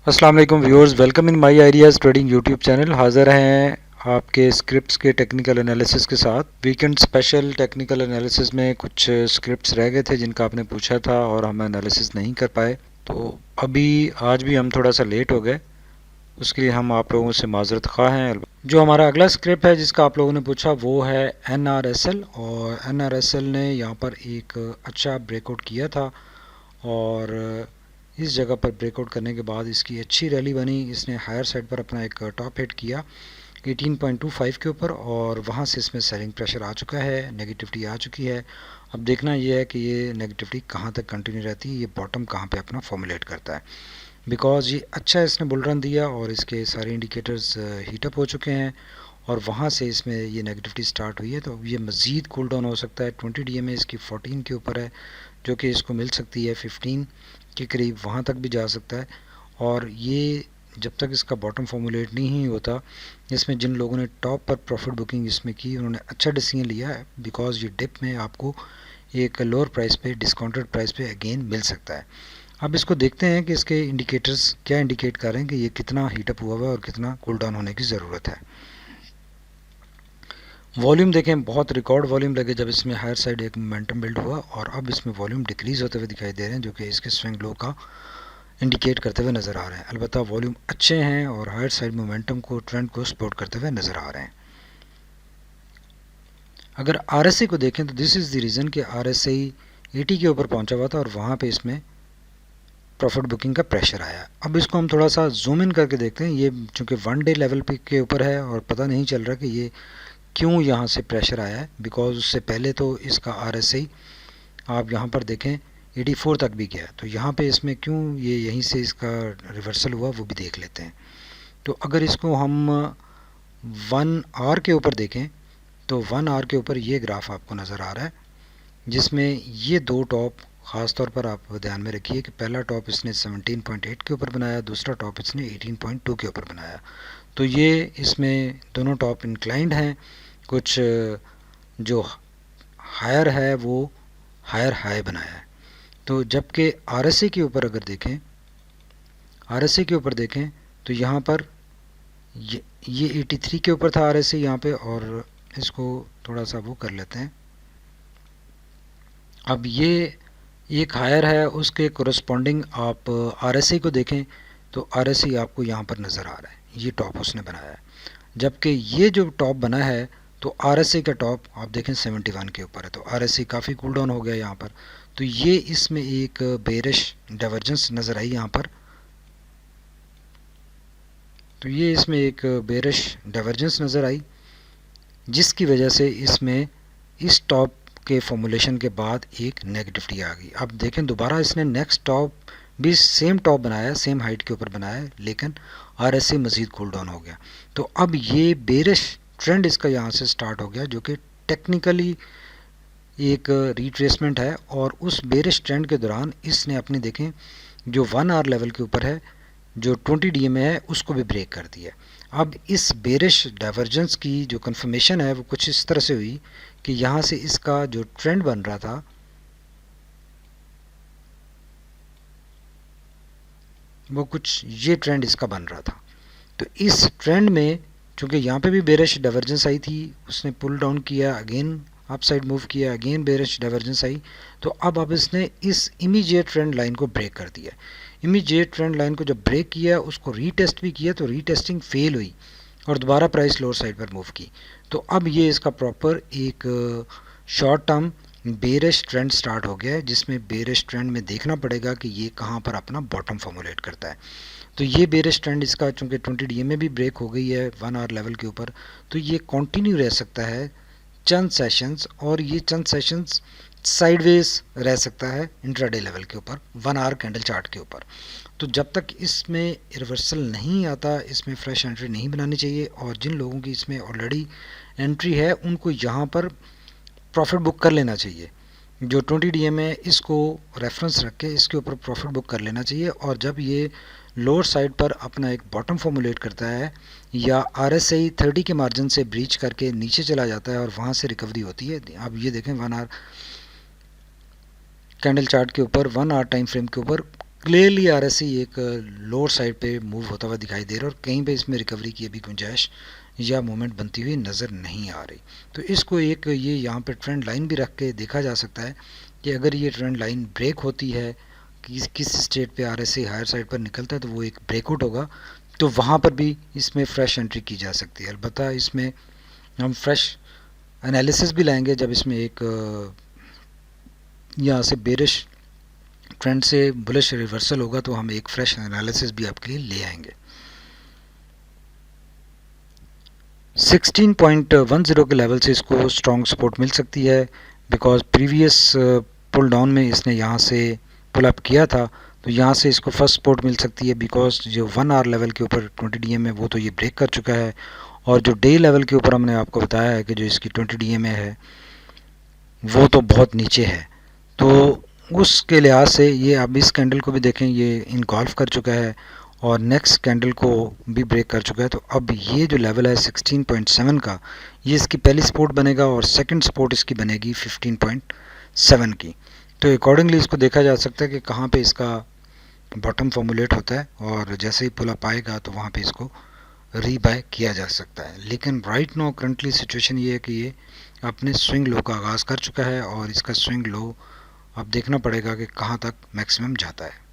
अस्सलाम वालेकुम viewers, welcome in my ideas trading YouTube channel. हाज़िर हैं आपके स्क्रिप्ट्स के टेक्निकल एनालिसिस के साथ। वीकेंड स्पेशल टेक्निकल एनालिसिस में कुछ स्क्रिप्ट्स रह गए थे जिनका आपने पूछा था और हम एनालिसिस नहीं कर पाए, तो अभी आज भी हम थोड़ा सा लेट हो गए, उसके लिए हम आप लोगों से माजरत ख़्वाह हैं। जो हमारा अगला स्क्रिप्ट है जिसका आप लोगों ने पूछा वो है NRSL, और NRSL ने यहाँ पर एक अच्छा ब्रेकआउट किया था और इस जगह पर ब्रेकआउट करने के बाद इसकी अच्छी रैली बनी। इसने हायर साइड पर अपना एक टॉप हिट किया 18.25 के ऊपर और वहाँ से इसमें सेलिंग प्रेशर आ चुका है, नेगेटिविटी आ चुकी है। अब देखना यह है कि ये नेगेटिविटी कहाँ तक कंटिन्यू रहती है, ये बॉटम कहाँ पे अपना फॉर्मुलेट करता है। बिकॉज़ ये अच्छा इसने बुल रन दिया और इसके सारे इंडिकेटर्स हीटअप हो चुके हैं और वहाँ से इसमें ये नेगेटिविटी स्टार्ट हुई है, तो ये मज़ीद कूल डाउन हो सकता है। 20 DMA इसकी 14 के ऊपर है, जो कि इसको मिल सकती है 15 के करीब, वहाँ तक भी जा सकता है। और ये जब तक इसका बॉटम फॉर्मुलेट नहीं होता, इसमें जिन लोगों ने टॉप पर प्रॉफिट बुकिंग इसमें की उन्होंने अच्छा डिसीजन लिया है, बिकॉज़ ये डिप में आपको एक लोअर प्राइस पे, डिस्काउंटेड प्राइस पे अगेन मिल सकता है। अब इसको देखते हैं कि इसके इंडिकेटर्स क्या इंडिकेट कर रहे हैं कि ये कितना हीटअप हुआ हुआ है और कितना कूल डाउन होने की ज़रूरत है। वॉल्यूम देखें, बहुत रिकॉर्ड वॉल्यूम लगे जब इसमें हायर साइड एक मोमेंटम बिल्ड हुआ, और अब इसमें वॉल्यूम डिक्रीज़ होते हुए दिखाई दे रहे हैं, जो कि इसके स्विंग लो का इंडिकेट करते हुए नज़र आ रहे हैं। अलबत्ता वॉल्यूम अच्छे हैं और हायर साइड मोमेंटम को, ट्रेंड को सपोर्ट करते हुए नज़र आ रहे हैं। अगर RSI को देखें तो दिस इज़ द रीज़न कि RSI 80 के ऊपर पहुंचा हुआ था और वहाँ पे इसमें प्रॉफिट बुकिंग का प्रेशर आया। अब इसको हम थोड़ा सा जूम इन करके देखते हैं। ये चूँकि 1 डे लेवल पे के ऊपर है और पता नहीं चल रहा कि ये क्यों यहाँ से प्रेशर आया है, बिकॉज उससे पहले तो इसका RSI आप यहाँ पर देखें 84 तक भी गया, तो यहाँ पे इसमें क्यों ये यहीं से इसका रिवर्सल हुआ वो भी देख लेते हैं। तो अगर इसको हम 1 आवर के ऊपर देखें तो 1 आवर के ऊपर ये ग्राफ आपको नज़र आ रहा है, जिसमें ये दो टॉप ख़ास तौर पर आप ध्यान में रखिए कि पहला टॉप इसने 17.8 के ऊपर बनाया, दूसरा टॉप इसने 18.2 के ऊपर बनाया। तो ये इसमें दोनों टॉप इंक्लाइंड हैं, कुछ जो हायर है वो हायर हाई बनाया है। तो जबकि RSI के ऊपर अगर देखें, RSI के ऊपर देखें तो यहाँ पर ये 83 के ऊपर था RSI यहाँ पे, और इसको थोड़ा सा वो कर लेते हैं। अब ये एक हायर है, उसके कोरस्पॉन्डिंग आप RSI को देखें तो RSI आपको यहाँ पर नज़र आ रहा है, ये टॉप उसने बनाया है। जबकि ये जो टॉप बना है तो RSI का टॉप आप देखें 71 के ऊपर है, तो RSI काफ़ी कूल डाउन हो गया यहाँ पर। तो ये इसमें एक बेरिश डाइवर्जेंस नज़र आई यहाँ पर, तो ये इसमें एक बेरिश डाइवर्जेंस नज़र आई, जिसकी वजह से इसमें इस टॉप के फॉर्मुलेशन के बाद एक नेगेटिविटी आ गई। अब देखें दोबारा इसने नेक्स्ट टॉप भी सेम टॉप बनाया, सेम हाइट के ऊपर बनाया, लेकिन RSI मज़ीद कूल डाउन हो गया। तो अब ये बेरिश ट्रेंड इसका यहाँ से स्टार्ट हो गया, जो कि टेक्निकली एक रिट्रेसमेंट है, और उस बेरिश ट्रेंड के दौरान इसने अपने देखें जो 1 आवर लेवल के ऊपर है, जो 20 DMA है, उसको भी ब्रेक कर दिया। अब इस बेरिश डाइवर्जेंस की जो कंफर्मेशन है वो कुछ इस तरह से हुई कि यहाँ से इसका जो ट्रेंड बन रहा था वो कुछ ये ट्रेंड इसका बन रहा था। तो इस ट्रेंड में चूँकि यहाँ पे भी बेरिश डाइवर्जेंस आई थी, उसने पुल डाउन किया, अगेन अप साइड मूव किया, अगेन बेरिश डाइवर्जेंस आई, तो अब इसने इस इमीडिएट ट्रेंड लाइन को ब्रेक कर दिया। इमीडिएट ट्रेंड लाइन को जब ब्रेक किया, उसको रीटेस्ट भी किया, तो रीटेस्टिंग फेल हुई और दोबारा प्राइस लोअर साइड पर मूव की। तो अब ये इसका प्रॉपर एक short term bearish trend start हो गया है, जिसमें बेरिश ट्रेंड में देखना पड़ेगा कि ये कहाँ पर अपना बॉटम फॉर्मुलेट करता है। तो ये बेरिश ट्रेंड इसका चूँकि 20 DMA भी ब्रेक हो गई है 1 आवर लेवल के ऊपर, तो ये कंटिन्यू रह सकता है चंद सेशंस, और ये चंद सेशंस साइडवेज रह सकता है इंट्राडे लेवल के ऊपर 1 आवर कैंडल चार्ट के ऊपर। तो जब तक इसमें रिवर्सल नहीं आता, इसमें फ्रेश एंट्री नहीं बनानी चाहिए, और जिन लोगों की इसमें ऑलरेडी एंट्री है उनको यहाँ पर प्रॉफिट बुक कर लेना चाहिए। जो 20 DMA है इसको रेफरेंस रख के इसके ऊपर प्रॉफिट बुक कर लेना चाहिए, और जब ये लोअर साइड पर अपना एक बॉटम फॉर्मुलेट करता है या RSI 30 के मार्जिन से ब्रीच करके नीचे चला जाता है और वहाँ से रिकवरी होती है। अब ये देखें 1 आवर कैंडल चार्ट के ऊपर, 1 आवर टाइम फ्रेम के ऊपर क्लियरली आरएसआई एक लोअर साइड पे मूव होता हुआ दिखाई दे रहा है और कहीं पे इसमें रिकवरी की अभी गुंजाइश या मूवमेंट बनती हुई नज़र नहीं आ रही। तो इसको एक ये यहाँ पे ट्रेंड लाइन भी रख के देखा जा सकता है कि अगर ये ट्रेंड लाइन ब्रेक होती है, किस स्टेट पे आरएसआई हायर साइड पर निकलता है तो वो एक ब्रेकआउट होगा, तो वहाँ पर भी इसमें फ्रेश एंट्री की जा सकती है। अलबत्ता इसमें हम फ्रेश एनालिसिस भी लाएंगे जब इसमें एक यहाँ से बेरिश ट्रेंड से बुलिश रिवर्सल होगा, तो हम एक फ्रेश एनालिसिस भी आपके लिए ले आएंगे। 16.10 के लेवल से इसको स्ट्रॉन्ग सपोर्ट मिल सकती है, बिकॉज प्रीवियस पुल डाउन में इसने यहाँ से पुल अप किया था, तो यहाँ से इसको फर्स्ट सपोर्ट मिल सकती है, बिकॉज जो 1 आवर लेवल के ऊपर 20 डीएम है वो तो ये ब्रेक कर चुका है, और जो डे लेवल के ऊपर हमने आपको बताया है कि जो इसकी 20 डीएम है वो तो बहुत नीचे है। तो उसके लिहाज से ये अब इस कैंडल को भी देखें, ये इनगॉल्फ कर चुका है और नेक्स्ट कैंडल को भी ब्रेक कर चुका है। तो अब ये जो लेवल है 16.7 का, ये इसकी पहली सपोर्ट बनेगा और सेकंड सपोर्ट इसकी बनेगी 15.7 की। तो अकॉर्डिंगली इसको देखा जा सकता है कि कहाँ पे इसका बॉटम फॉर्मुलेट होता है, और जैसे ही पुल अप आएगा तो वहाँ पे इसको रीबाय किया जा सकता है। लेकिन राइट नाउ करंटली सिचुएशन ये है कि ये अपने स्विंग लो का आगाज़ कर चुका है और इसका स्विंग लो अब देखना पड़ेगा कि कहाँ तक मैक्सिमम जाता है।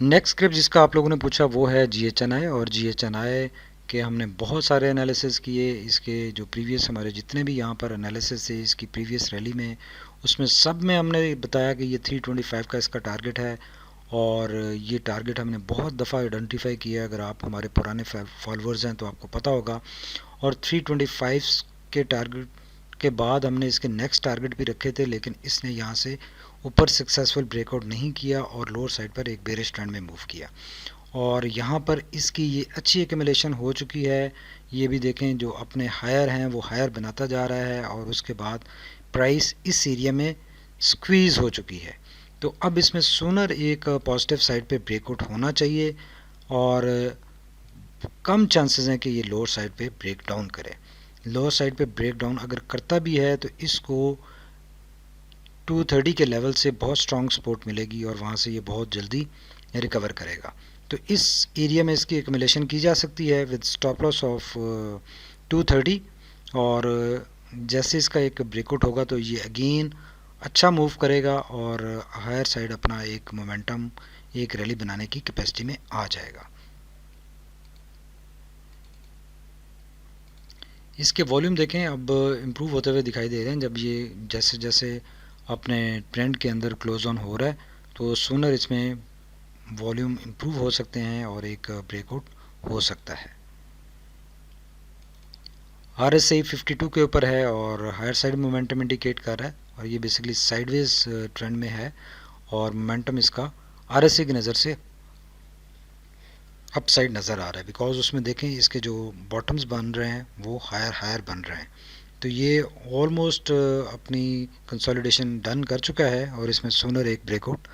नेक्स्ट स्क्रिप्ट जिसका आप लोगों ने पूछा वो है GHNI, और GHNI के हमने बहुत सारे एनालिसिस किए। इसके जो प्रीवियस हमारे जितने भी यहाँ पर एनालिसिस थे इसकी प्रीवियस रैली में, उसमें सब में हमने बताया कि ये 325 का इसका टारगेट है, और ये टारगेट हमने बहुत दफ़ा आइडेंटिफाई किया। अगर आप हमारे पुराने फॉलोअर्स हैं तो आपको पता होगा। और 325 के टारगेट के बाद हमने इसके नेक्स्ट टारगेट भी रखे थे, लेकिन इसने यहाँ से ऊपर सक्सेसफुल ब्रेकआउट नहीं किया और लोअर साइड पर एक बेरिश ट्रेंड में मूव किया, और यहाँ पर इसकी ये अच्छी एक्यूमुलेशन हो चुकी है। ये भी देखें, जो अपने हायर हैं वो हायर बनाता जा रहा है, और उसके बाद प्राइस इस एरिया में स्क्वीज़ हो चुकी है। तो अब इसमें सूनर एक पॉजिटिव साइड पे ब्रेकआउट होना चाहिए, और कम चांसेस हैं कि ये लोअर साइड पे ब्रेक डाउन करे। लोअर साइड पे ब्रेक डाउन अगर करता भी है तो इसको 230 के लेवल से बहुत स्ट्रॉन्ग सपोर्ट मिलेगी, और वहाँ से ये बहुत जल्दी रिकवर करेगा। तो इस एरिया में इसकी एक्यूमुलेशन की जा सकती है विद स्टॉप लॉस ऑफ 230, और जैसे इसका एक ब्रेकआउट होगा तो ये अगेन अच्छा मूव करेगा और हायर साइड अपना एक मोमेंटम, एक रैली बनाने की कैपेसिटी में आ जाएगा। इसके वॉल्यूम देखें, अब इम्प्रूव होते हुए दिखाई दे रहे हैं। जब ये जैसे जैसे अपने ट्रेंड के अंदर क्लोज ऑन हो रहा है तो सूनर इसमें वॉल्यूम इम्प्रूव हो सकते हैं और एक ब्रेकआउट हो सकता है। RSI 52 के ऊपर है और हायर साइड मोमेंटम इंडिकेट कर रहा है, और ये बेसिकली साइडवेज ट्रेंड में है, और मोमेंटम इसका RSI की नज़र से अप साइड नज़र आ रहा है, बिकॉज उसमें देखें इसके जो बॉटम्स बन रहे हैं वो हायर हायर बन रहे हैं। तो ये ऑलमोस्ट अपनी कंसोलिडेशन डन कर चुका है, और इसमें सूनर एक ब्रेकआउट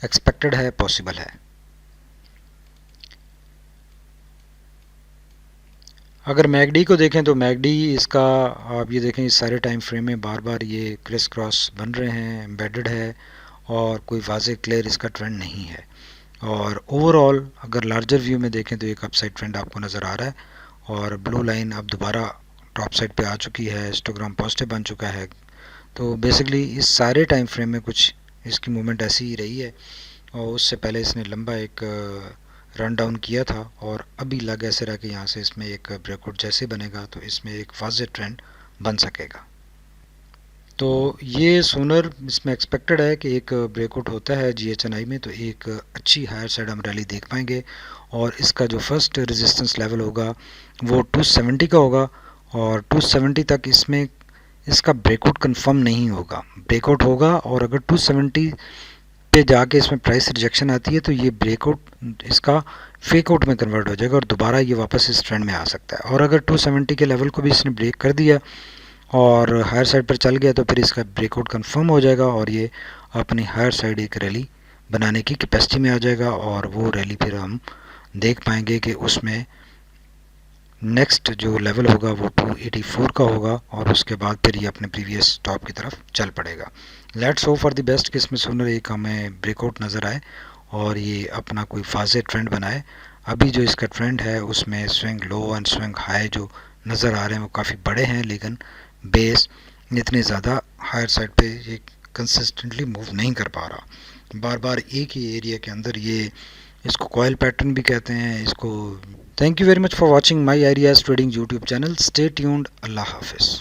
एक्सपेक्टेड है, पॉसिबल है। अगर मैकडी को देखें तो मैकडी इसका आप ये देखें, इस सारे टाइम फ्रेम में बार बार ये क्रिस क्रॉस बन रहे हैं, एम्बेडेड है, और कोई वाज़े क्लियर इसका ट्रेंड नहीं है। और ओवरऑल अगर लार्जर व्यू में देखें तो एक अपसाइड ट्रेंड आपको नज़र आ रहा है, और ब्लू लाइन अब दोबारा टॉप साइड पे आ चुकी है, हिस्टोग्राम पॉजिटिव बन चुका है। तो बेसिकली इस सारे टाइम फ्रेम में कुछ इसकी मूवमेंट ऐसी ही रही है, और उससे पहले इसने लंबा एक रन डाउन किया था, और अभी लग ऐसे रहा कि यहाँ से इसमें एक ब्रेकआउट जैसे बनेगा तो इसमें एक वाज़े ट्रेंड बन सकेगा। तो ये सूनर इसमें एक्सपेक्टेड है कि एक ब्रेकआउट होता है GHNI में तो एक अच्छी हायर साइड हम रैली देख पाएंगे, और इसका जो फर्स्ट रेजिस्टेंस लेवल होगा वो 270 का होगा, और 270 तक इसमें इसका ब्रेकआउट कंफर्म नहीं होगा। ब्रेकआउट होगा, और अगर 270 पे जाके इसमें प्राइस रिजेक्शन आती है तो ये ब्रेकआउट इसका फेक आउट में कन्वर्ट हो जाएगा, और दोबारा ये वापस इस ट्रेंड में आ सकता है। और अगर 270 के लेवल को भी इसने ब्रेक कर दिया और हायर साइड पर चल गया तो फिर इसका ब्रेकआउट कंफर्म हो जाएगा, और ये अपनी हायर साइड एक रैली बनाने की कैपेसिटी में आ जाएगा, और वो रैली फिर हम देख पाएंगे कि उसमें नेक्स्ट जो लेवल होगा वो 284 का होगा और उसके बाद फिर ये अपने प्रीवियस टॉप की तरफ चल पड़ेगा। Let's hope for the best कि इसमें सूनर एक हमें ब्रेकआउट नज़र आए और ये अपना कोई फाजे ट्रेंड बनाए। अभी जो इसका ट्रेंड है उसमें swing low and swing high जो नज़र आ रहे हैं वो काफ़ी बड़े हैं, लेकिन बेस इतने ज़्यादा हायर साइड पे ये कंसिस्टेंटली मूव नहीं कर पा रहा। बार बार एक ही एरिया के अंदर ये, इसको कॉयल पैटर्न भी कहते हैं इसको। Thank you very much for watching my ideas trading YouTube channel. Stay tuned. अल्लाह हाफिज़।